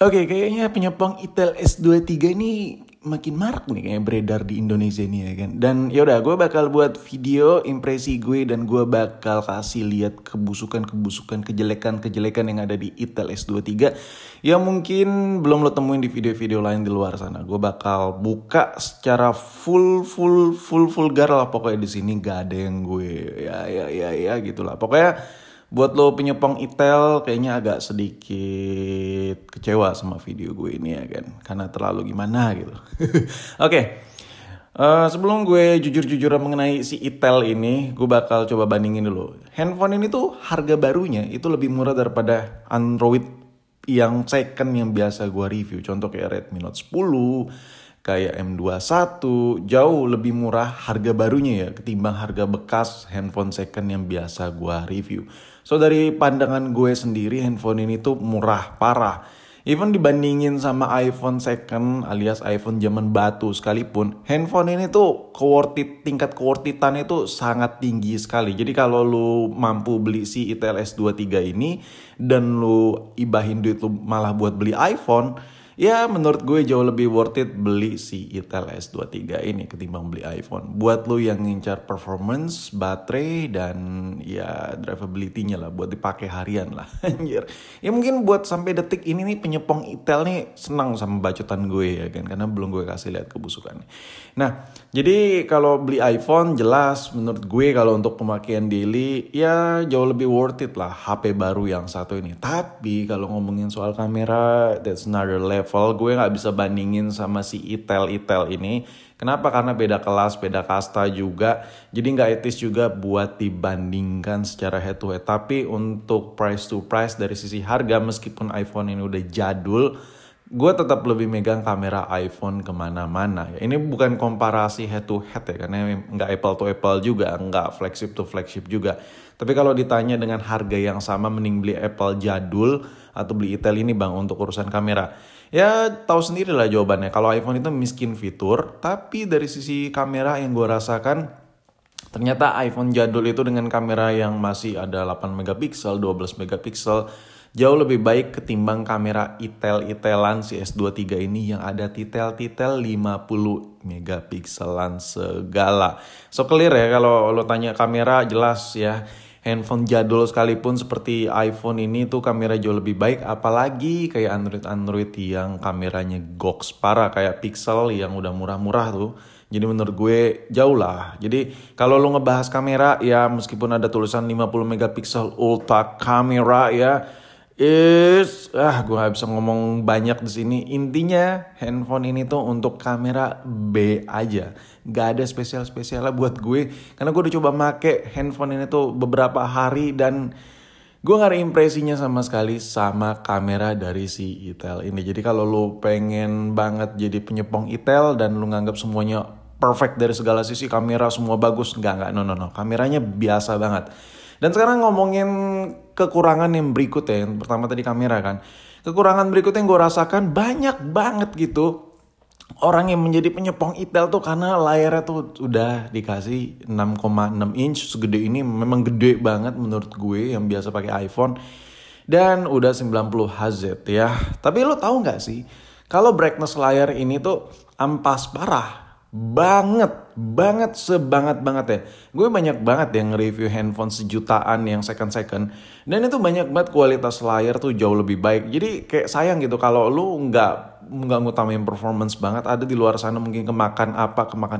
Oke, kayaknya penyepong Itel S23 ini makin marak nih kayaknya beredar di Indonesia ini ya kan. Dan yaudah, gue bakal buat video impresi gue dan gue bakal kasih lihat kebusukan-kebusukan, kejelekan-kejelekan yang ada di Itel S23 yang mungkin belum lo temuin di video-video lain di luar sana. Gue bakal buka secara full vulgar lah pokoknya di sini, gak ada yang gue ya gitulah. Pokoknya buat lo penyepong Itel kayaknya agak sedikit kecewa sama video gue ini ya kan. Karena terlalu gimana gitu. Oke. Sebelum gue jujur-jujuran mengenai si Itel ini, gue bakal coba bandingin dulu. Handphone ini tuh harga barunya itu lebih murah daripada Android yang second yang biasa gue review. Contoh kayak Redmi Note 10, kayak M21, jauh lebih murah harga barunya ya ketimbang harga bekas handphone second yang biasa gue review. So dari pandangan gue sendiri handphone ini tuh murah parah. Even dibandingin sama iPhone second alias iPhone zaman batu sekalipun, handphone ini tuh tingkat keworthitannya itu sangat tinggi sekali. Jadi kalau lu mampu beli si Itel S23 ini dan lu ibahin duit lu malah buat beli iPhone, ya menurut gue jauh lebih worth it beli si Itel S23 ini ketimbang beli iPhone. Buat lu yang ngincar performance, baterai, dan ya drivability-nya lah buat dipakai harian lah. Anjir. Ya mungkin buat sampai detik ini nih penyepong Itel nih senang sama bacotan gue ya kan. Karena belum gue kasih lihat kebusukannya. Nah, jadi kalau beli iPhone jelas menurut gue kalau untuk pemakaian daily ya jauh lebih worth it lah HP baru yang satu ini. Tapi kalau ngomongin soal kamera, that's another level. Gue gak bisa bandingin sama si Itel ini. Kenapa? Karena beda kelas, beda kasta juga. Jadi gak etis juga buat dibandingkan secara head to head. Tapi untuk price to price dari sisi harga, meskipun iPhone ini udah jadul, gue tetap lebih megang kamera iPhone kemana-mana. Ini bukan komparasi head to head ya, karena nggak apple to apple juga, nggak flagship to flagship juga. Tapi kalau ditanya dengan harga yang sama, mending beli Apple jadul atau beli Itel ini bang untuk urusan kamera. Ya tahu sendiri lah jawabannya. Kalau iPhone itu miskin fitur, tapi dari sisi kamera yang gue rasakan, ternyata iPhone jadul itu dengan kamera yang masih ada 8 megapiksel, 12 megapiksel, jauh lebih baik ketimbang kamera Itelan si S23 ini yang ada titel 50 megapikselan segala. So clear ya kalau lo tanya kamera jelas ya. Handphone jadul sekalipun seperti iPhone ini tuh kamera jauh lebih baik. Apalagi kayak Android yang kameranya goks parah kayak Pixel yang udah murah-murah tuh. Jadi menurut gue jauh lah. Jadi kalau lo ngebahas kamera ya meskipun ada tulisan 50 megapiksel ultra kamera ya. Gue gak bisa ngomong banyak di sini. Intinya handphone ini tuh untuk kamera B aja. Gak ada spesial-spesialnya buat gue. Karena gue udah coba make handphone ini tuh beberapa hari dan gue gak ada impresinya sama sekali sama kamera dari si Itel ini. Jadi kalau lo pengen banget jadi penyepong Itel dan lo nganggap semuanya perfect dari segala sisi, kamera semua bagus, enggak, no. Kameranya biasa banget. Dan sekarang ngomongin kekurangan yang berikut ya. Yang pertama tadi kamera kan. Kekurangan berikut yang gue rasakan banyak banget gitu. Orang yang menjadi penyepong Itel tuh karena layarnya tuh udah dikasih 6,6 inch. Segede ini memang gede banget menurut gue yang biasa pakai iPhone. Dan udah 90 Hz ya. Tapi lo tahu gak sih? Kalau brightness layar ini tuh ampas parah. Banget ya. Gue banyak banget yang nge-review handphone sejutaan yang second dan itu banyak banget kualitas layar tuh jauh lebih baik. Jadi kayak sayang gitu kalau lu nggak ngutamain performance banget, ada di luar sana mungkin kemakan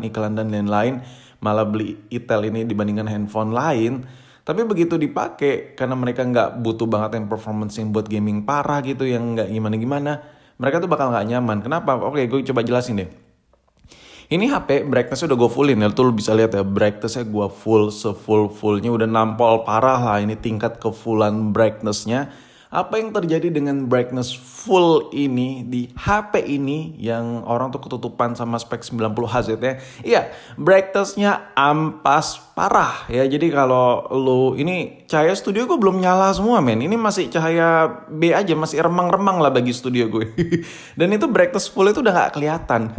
iklan dan lain-lain, malah beli Itel ini dibandingkan handphone lain. Tapi begitu dipakai karena mereka nggak butuh banget yang performance yang buat gaming parah gitu, yang nggak gimana-gimana, mereka tuh bakal nggak nyaman. Kenapa? Oke, gue coba jelasin deh. Ini HP brightness-nya udah gue fullin ya, tuh lu bisa lihat ya brightness-nya gue fullnya udah nampol parah lah ini tingkat kefullan brightness-nya. Apa yang terjadi dengan brightness full ini di HP ini yang orang tuh ketutupan sama spek 90 Hz ya. Iya, brightness-nya ampas parah ya. Jadi kalau lu ini cahaya studio gue belum nyala semua men. Ini masih cahaya B aja, masih remang-remang lah bagi studio gue. Dan itu brightness full itu udah gak kelihatan.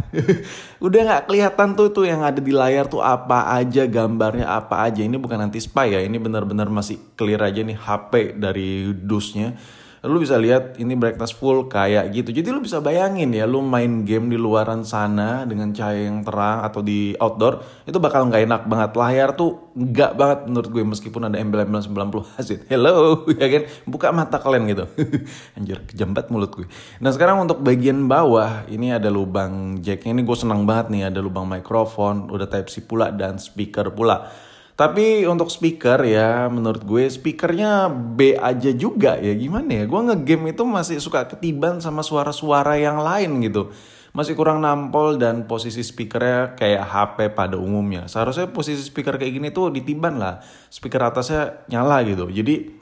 Udah gak kelihatan tuh yang ada di layar tuh apa aja, gambarnya apa aja. Ini bukan anti spy ya, ini benar-benar masih clear aja nih HP dari dusnya. Lu bisa lihat ini brightness full kayak gitu. Jadi lu bisa bayangin ya, lu main game di luaran sana dengan cahaya yang terang atau di outdoor, itu bakal nggak enak banget. Layar tuh nggak banget menurut gue meskipun ada embel-embel 90 Hz. Hello, ya kan? Buka mata kalian gitu. Anjir, kejambat mulut gue. Nah sekarang untuk bagian bawah, ini ada lubang jacknya. Ini gue senang banget nih, ada lubang mikrofon, udah Type-C pula dan speaker pula. Tapi untuk speaker ya menurut gue speakernya B aja juga ya, gimana ya, gue ngegame itu masih suka ketiban sama suara-suara yang lain gitu. Masih kurang nampol dan posisi speakernya kayak HP pada umumnya. Seharusnya posisi speaker kayak gini tuh ditiban lah, speaker atasnya nyala gitu. Jadi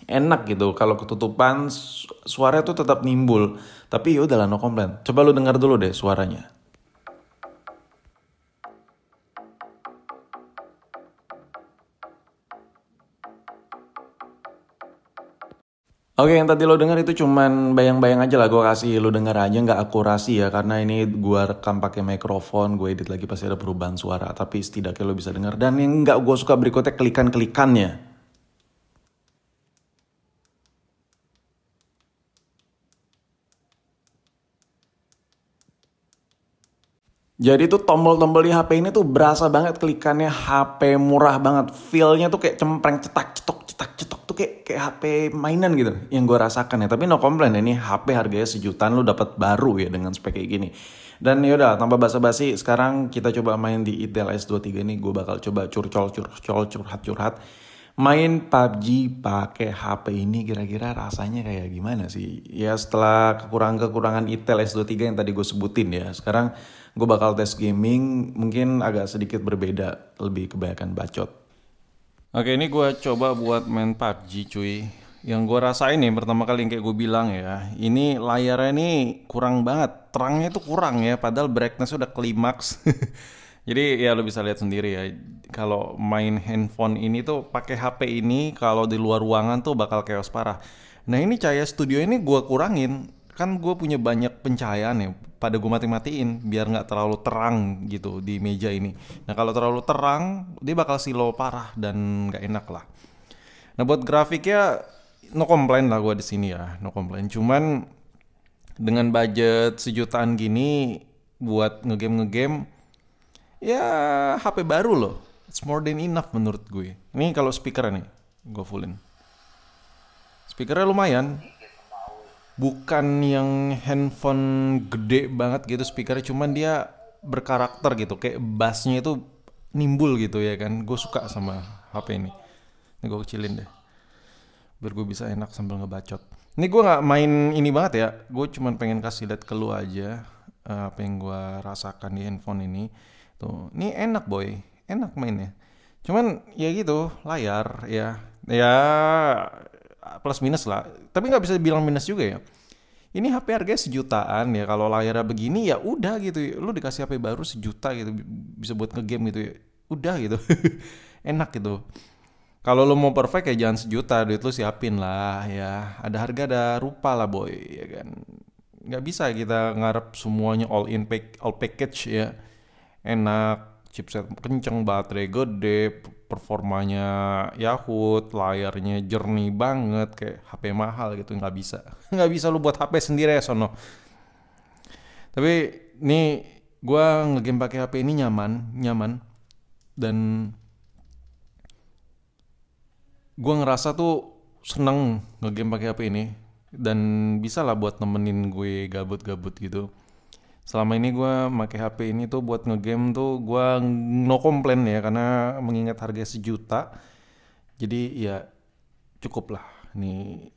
enak gitu kalau ketutupan, suara tuh tetap nimbul. Tapi ya udahlah, no complain. Coba lu dengar dulu deh suaranya. Oke, yang tadi lo denger itu cuman bayang-bayang aja lah, gue kasih lo denger aja, nggak akurasi ya, karena ini gue rekam pakai mikrofon, gue edit lagi pasti ada perubahan suara, tapi setidaknya lo bisa denger. Dan yang nggak gue suka berikutnya kelikan-kelikannya. Jadi tuh tombol-tombol di HP ini tuh berasa banget kelikannya HP murah banget. Feel-nya tuh kayak cempreng cetak cetok tuh kayak HP mainan gitu yang gue rasakan ya. Tapi no complain, ini HP harganya sejutaan lu dapat baru ya dengan spek kayak gini. Dan yaudah tanpa basa-basi sekarang kita coba main di Intel S23 ini. Gue bakal coba curhat-curhat. Main PUBG pakai HP ini kira-kira rasanya kayak gimana sih? Ya setelah kekurangan-kekurangan Intel S23 yang tadi gue sebutin ya. Sekarang gue bakal tes gaming, mungkin agak sedikit berbeda, lebih kebanyakan bacot. Oke, ini gue coba buat main PUBG cuy. Yang gue rasain nih pertama kali yang kayak gue bilang ya, ini layarnya ini kurang banget, terangnya itu kurang ya, padahal brightness udah klimaks. Jadi ya lo bisa lihat sendiri ya, kalau main handphone ini tuh pakai HP ini kalau di luar ruangan tuh bakal chaos parah. Nah ini cahaya studio ini gue kurangin, kan gue punya banyak pencahayaan ya, pada gue mati-matiin biar nggak terlalu terang gitu di meja ini. Nah kalau terlalu terang dia bakal silo parah dan nggak enak lah. Nah buat grafiknya no complain lah gue di sini ya, no complain. Cuman dengan budget sejutaan gini buat ngegame ya HP baru loh, it's more than enough menurut gue. Ini kalau speaker nih gue fullin, speakernya lumayan, bukan yang handphone gede banget gitu speakernya, cuman dia berkarakter gitu, kayak bassnya itu nimbul gitu ya kan. Gue suka sama HP ini. Ini gue kecilin deh biar gue bisa enak sambil ngebacot. Ini gue nggak main ini banget ya, gue cuman pengen kasih lihat ke lu aja apa yang gue rasakan di handphone ini. Tuh, ini enak boy, enak mainnya. Cuman ya gitu, layar ya plus minus lah. Tapi nggak bisa bilang minus juga ya. Ini HP harganya sejutaan ya, kalau layarnya begini ya udah gitu. Lu dikasih HP baru sejuta gitu, bisa buat ngegame gitu ya. Udah gitu. Enak gitu. Kalau lu mau perfect ya jangan sejuta, duit lu siapin lah ya. Ada harga ada rupa lah boy, ya kan. Nggak bisa kita ngarep semuanya all package ya. Enak, chipset kenceng, baterai gede, performanya Yahoo, layarnya jernih banget kayak HP mahal gitu. Nggak bisa. Nggak bisa lu buat HP sendiri ya sono. Tapi ini gua ngegame pakai HP ini nyaman dan gue ngerasa tuh seneng ngegame pakai HP ini dan bisa lah buat nemenin gue gabut-gabut gitu. Selama ini gue pakai HP ini tuh buat ngegame tuh gue no complain ya, karena mengingat harga sejuta. Jadi ya cukup lah. Nih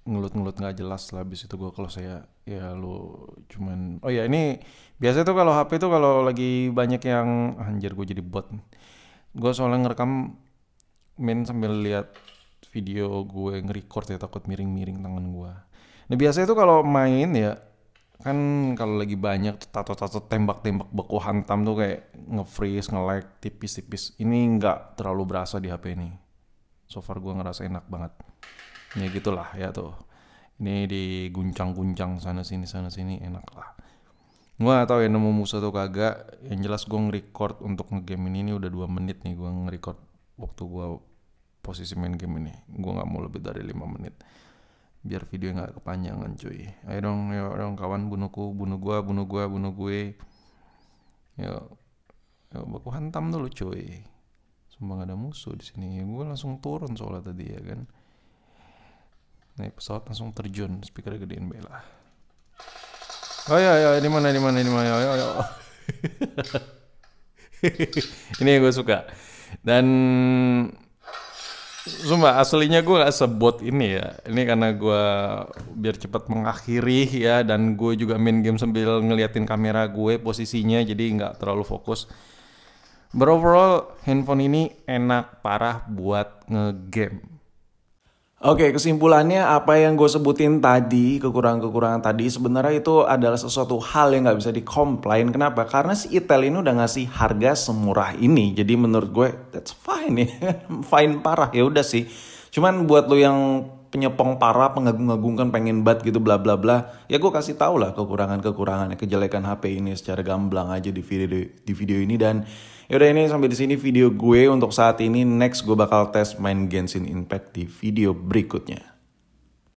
ngelut-ngelut nggak jelas lah. Habis itu gue kalau saya ya lu cuman oh ya ini biasanya tuh kalau HP tuh kalau lagi banyak yang anjir gue jadi bot. Gue soalnya ngerekam main sambil lihat video gue nge-record ya, takut miring-miring tangan gue. Nah biasanya tuh kalau main ya kan kalau lagi banyak tato-tato tembak-tembak beku hantam tuh kayak nge-freeze, nge-lag tipis-tipis. Ini nggak terlalu berasa di HP ini. So far gue ngerasa enak banget. Ya gitulah ya tuh. Ini diguncang-guncang sana sini enak lah. Gue gak tau ya nemu musuh tuh kagak. Yang jelas gue nge-record untuk nge-game ini udah 2 menit nih gue nge-record waktu gue posisi main game ini. Gue gak mau lebih dari 5 menit. biar video nggak kepanjangan cuy. Ayo dong kawan, bunuhku, bunuh gue. Yuk, baku hantam dulu cuy. Sumpah gak ada musuh di sini. Gue langsung turun soalnya tadi ya kan. Naik pesawat langsung terjun, speaker gedein bela. Oh ya, di mana ayo. Ini yang gue suka. Dan sumpah aslinya gue gak sebot ini ya. Ini karena gue biar cepat mengakhiri ya. Dan gue juga main game sambil ngeliatin kamera gue posisinya, jadi gak terlalu fokus. But overall handphone ini enak parah buat ngegame. Oke, kesimpulannya apa yang gue sebutin tadi, kekurangan-kekurangan tadi sebenarnya itu adalah sesuatu hal yang nggak bisa dikomplain. Kenapa? Karena si Itel ini udah ngasih harga semurah ini. Jadi menurut gue that's fine ya, fine parah ya udah sih. Cuman buat lo yang penyepong parah, pengagung-agungkan, pengen bat gitu bla bla bla, ya gue kasih tau lah kekurangan-kekurangannya, kejelekan HP ini secara gamblang aja di video ini. Dan yaudah, ini sampai di sini video gue untuk saat ini. Next gue bakal tes main Genshin Impact di video berikutnya.